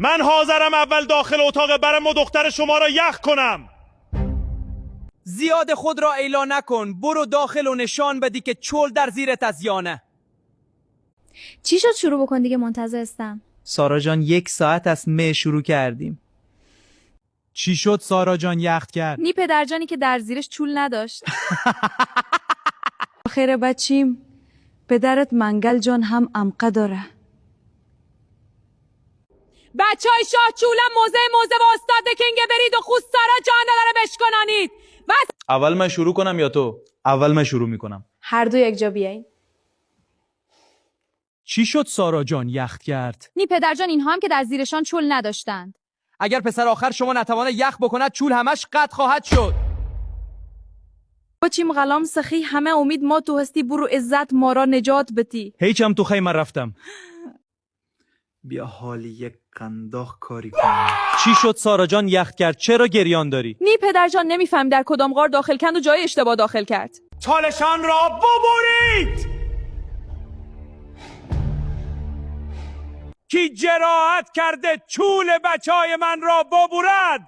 من حاضرم اول داخل اتاق برم و دختر شما را یخ کنم. زیاد خود را اعلان نکن. برو داخل و نشان بدی که چول در زیرت از یا نه. چی شد شروع بکن دیگه، منتظر هستم. سارا جان 1 ساعت از مه شروع کردیم. چی شد سارا جان یخت کرد؟ نی پدرجانی که در زیرش چول نداشت. خیره بچیم، پدرت منگل جان هم عمقه داره. بچهای شاه چولم موزه و استاد کنگه برید و خود سارا جان داره بشکنانید. بس اول من شروع کنم یا تو؟ اول من شروع میکنم. هر دو یک جا بیاین. چی شد سارا جان یخت کرد؟ نی پدرجان اینها هم که در زیرشان چول نداشتند. اگر پسر آخر شما نتوانه یخ بکند چول همش قطع خواهد شد. بچیم غلام سخی همه امید ما تو هستی، برو عزت ما را نجات بتی. هیچم تو خیمه رفتم. بیا حالی یک قنداق کاری کنم. چی شد سارا جان یخت کرد؟ چرا گریان داری؟ نی پدرجان نمیفهم در کدام غار داخل کند و جای اشتباه داخل کرد. چالشان را ببرید. کی جراحت کرده چول بچهای من را ببرد؟